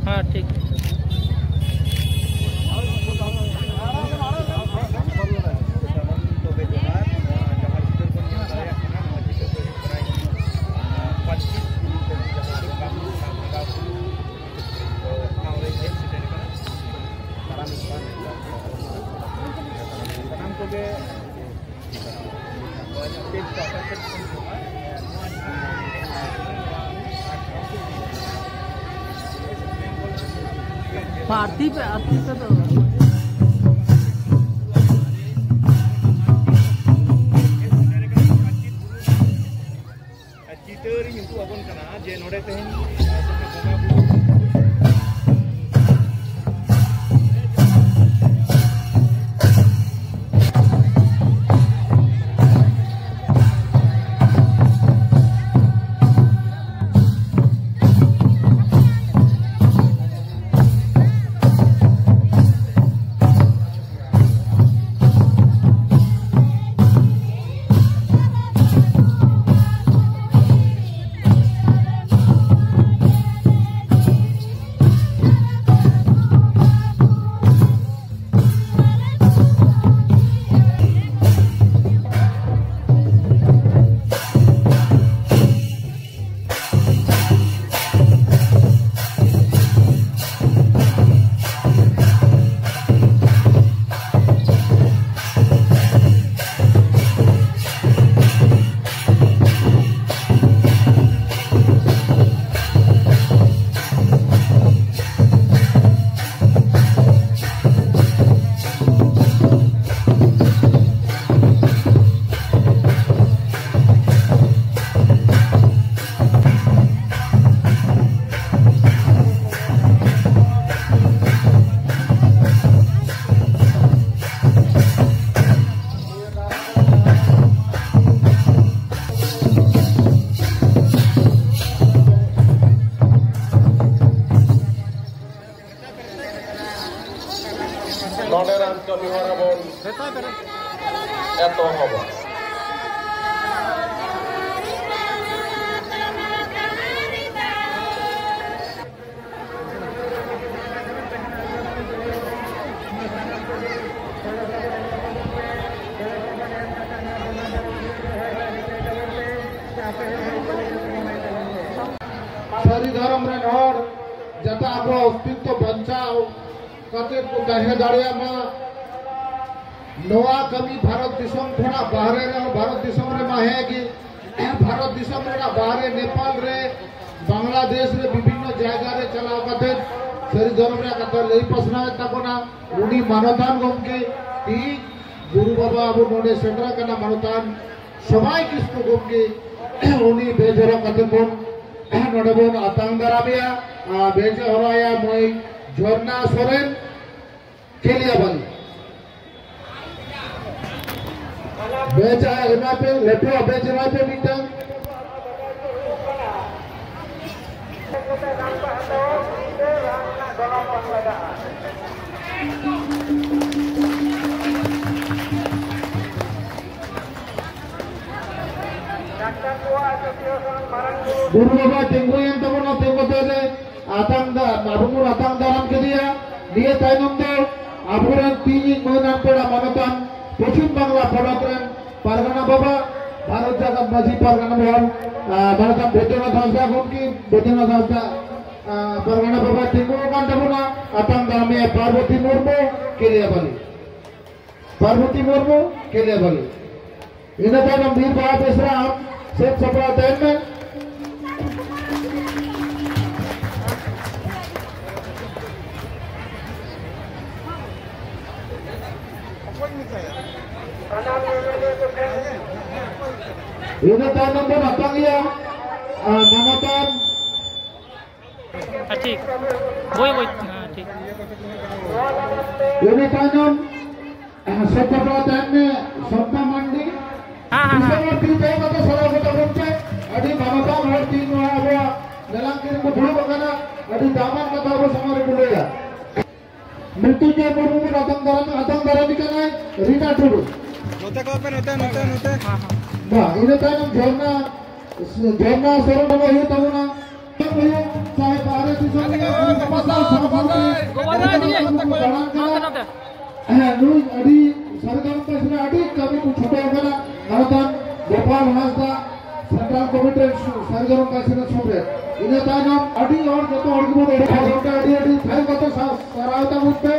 हाँ ठीक आरती पे तो चितर हिंदू अबन कना जे नोडे तेहन नोडेरान कमी हरा बोल एतो हबो सारी धर्म रे नोर जता आपो अस्तित्व बचाओ कते को कहे दाड़िया मा नवा कमी भारत दिसम थोड़ा बाहरे रे भारत दिसम रे मा है कि भारत दिसम रे बाहरे नेपाल रे बांग्लादेश रे विभिन्न जायगा रे चलाओ कते सारी धर्म रे कते लई प्रश्न तकोना उनी मानवतान गमके ती गुरु बाबा अबु नोडे सेटरा कना मानवतान सबाई किसको गमके उनी बेजरा कते कोन नोडे बोन आतंक दराबिया बेजे हराया मोई झरना सोरेन केलिया बनी बेचा एमा पे लेटो बेचना पे मिटन गुरु बाबा टेंगु yang तब न टेंगु तेरे आतंक मारुमुर आतंक दाराम के दिया लिए ताइनम दो आपुरन तीन महीना पड़ा मानवतान पश्चिम बांग्ला पड़ातरन पारगना बाबा भारत जागत माजी पारगना बाबा भारत बेतना संस्था की बेतना संस्था पारगना बाबा टेंगु कांटा बुना आतंक दाराम में पार्वती मुर्मू के लिए बनी पार्वती मुर्मू के लिए बनी इन्हें ताइनम वीर बाबा बेसरा हम सेठ सपरा टाइम में ini tanam pun apa ya manatan ठीक वही ठीक ini tanam setelah tanamnya sonta mandi इसमें तीन जगह तो सारा होता है अड़ी manatan और तीन वहाँ वो नलांकिर को धुलो बगाना अभी दामन कथा को समारे बोलेगा मृत्युंजय मुर्मू अतंग दारामी का नाम रीना टुडू नोते को पे नोते हाँ हाँ बा इने तायम झरना सोरन हो तमुना चाहे पारे दिसो गोवादा दिए नोते नुई अडी सरगम पैसना अडी कभी को छोटा होगा भारतन गोपाल हासदा सेंट्रल कमिटी सरगम पैसना छोटे इने तायम अडी और जतो अडगो रोटा अडी थाई कतो सरावता मुझपे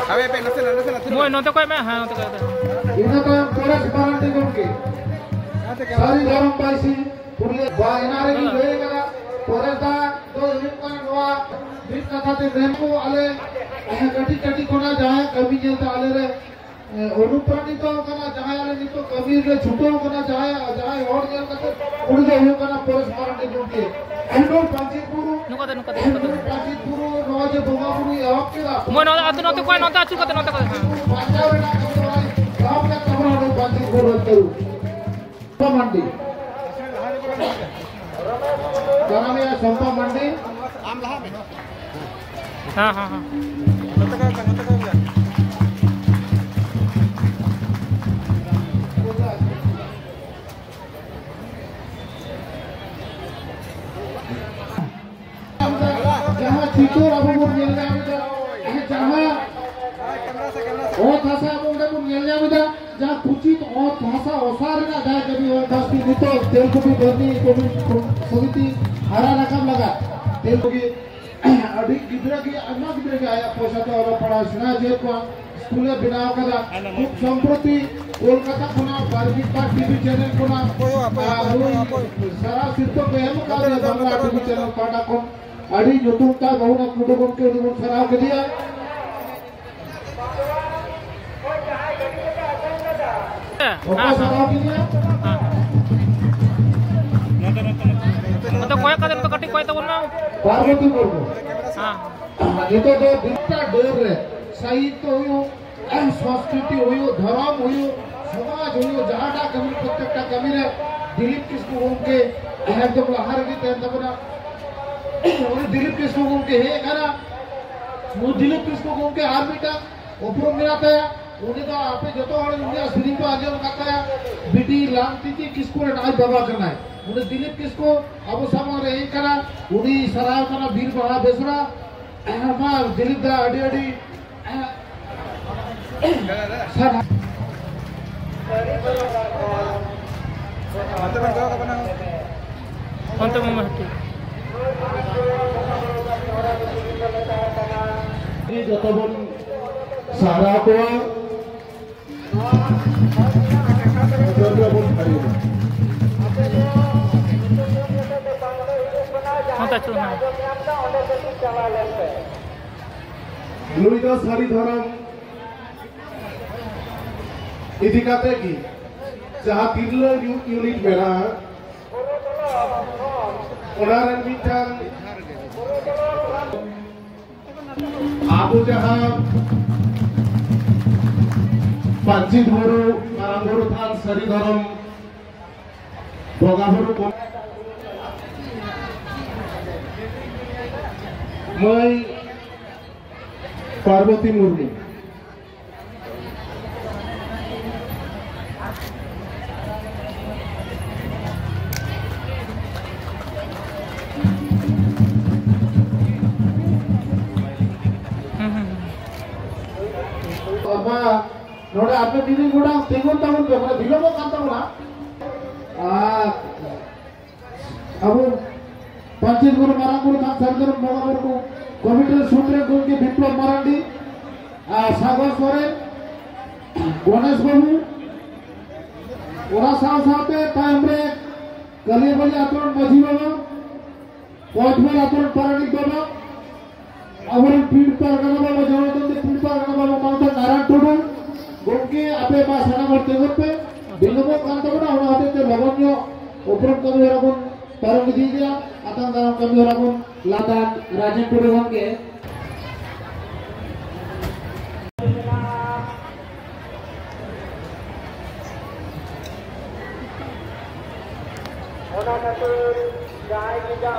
अबे पे नोते मोय नोते कोई मैं हाँ नोते कोई इने तायम पोरस पारंटी गुनके सारी गरम पैसी पुरले बा इनारे की वेगा पोरदा तो इनका नवा दिन कथा ते रेमको आले कटी कोना जाए कभी जेता आले रे अनुप्राणित कना जाए आले नितो कभी रे छुटो कना जाए और जेल कते उड़े हो कना पोरस पारंटी गुनके एंडो पांचीपुरु पांचीपुरु रोज बोगापुरु याक के मोय नोते आतु नोते कोई नोते आचु कते नोते कोई पांचावे ना कतवाई गांव के कमरा नो पांचीपुरु करू मंडी क्या में संपा मंडी आम लहा में हाँ हाँ हाँ नोते को जहाँ चितौर अब वो मिल जाएगा जहाँ ओ थासा अब वो मिल जाएगा जहाँ कुचित ओ थासा ओसार ना जाए कभी ओ थास की तो तेल को भी भरनी को भी सगिती हरा रकम लगा तेल को भी अधिक गिद्रा की अन्ना गिद्रा की आया पैसा तो और पढ़ा सुना जे को स्कूले बिनाव करा खूब संप्रति कोलकाता कोना बारबी का टीवी चैनल कोना सारा सिर्फ बेहम का बांग्ला टीवी चैनल पाटा को अड़ी यूट्यूब का बहुना कुडुगम के उन्होंने सराव कर दिया ओका सराव किया नोते कोई कते नोते कटी कोई तो बोलना पार्वती मुर्मू हाँ ये तो दो दिखता डर रे साहित्य होयो संस्कृति होयो धर्म होयो समाज होयो जहाटा कमी प्रत्येकटा कमी रे दिलीप किसको उनके एकदम लहर की तेज तबना और दिलीप किसको उनके है करा वो दिलीप किसको उनके आर्मीटा ऊपर मिलाता है उन्हें तो आपे जो तो और इंडिया स्क्रीन पे आगे लगाता है बिटी लांती थी किसको नाई बाबा करना है उन्हें दिलीप किसको अब सामान रे करा उन्हीं सराव करा वीर बड़ा बेसरा हमार दिलीप दा अड़ी अड़ी सर अंत में महती ये जतबन सारा को लुईदा सारी धर्म इदिकाते की जहाँ तिरलो यूनिट मेरा उदाहरण मिटान आबू जहाँ पांची धोरो मारांगोरो थान सरी धर्म भोगाभरो को मैं पार्वती मुर्मू नोड़े आपने दीदी गुड़ा तेगुन तमुन पे मतलब दिलो को कांता गुड़ा अब पंचित गुरु मारांगुरु थान सरदर मोगामुर को कमिटी सूत्रे गुण के विप्लव मारांडी सागर सोरेन गणेश बाबू ओरा साथे तामरे कलियबली आतरण मझी बाबा कोठमेल आतरण पारानिक बाबा अवर पीड़ पर गना बाबा जवदंदी पीड़ पर गना बाबा मानता नारायण टुडू गोंके आपे बा सेना करते करते दिनमो कांता बड़ा होना होते ते लगन्य उपरम कमी हराबुन परम दी गया आतंक दाम कमी हराबुन लादान राजन टुडू गोंके ओना खातिर जाय गिजा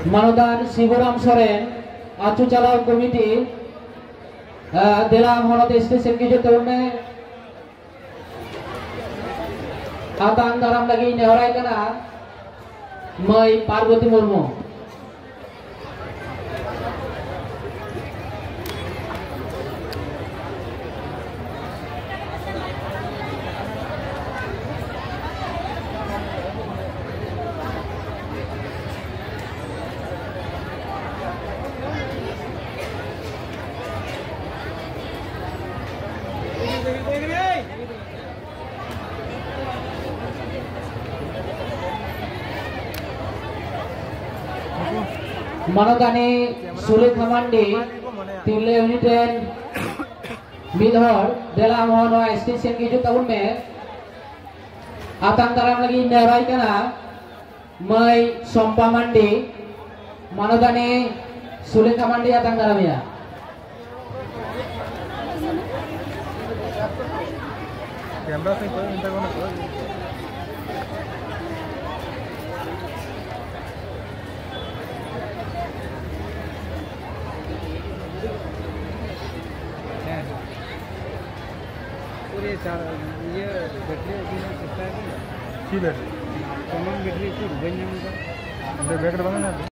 Manodan Siburam Soren Acu Calaw Komiti dalam honor stesen Kijut Tahun Atang dalam lagi nehorai kana Mai Parvati Murmu. Manotani Sulit Hamandi Tile Uniten Midhor dalam honor stesen Kijut Tahun Atang dalam lagi nerai kana Mai Sompa Mandi Manotani Sulit Hamandi atang dalam ya. Camera से कोई inter करना पड़ेगा पूरे चार ये battery अभी नहीं सकता है की बैटरी कॉमन बैटरी की बन जाएगा बैटरी बना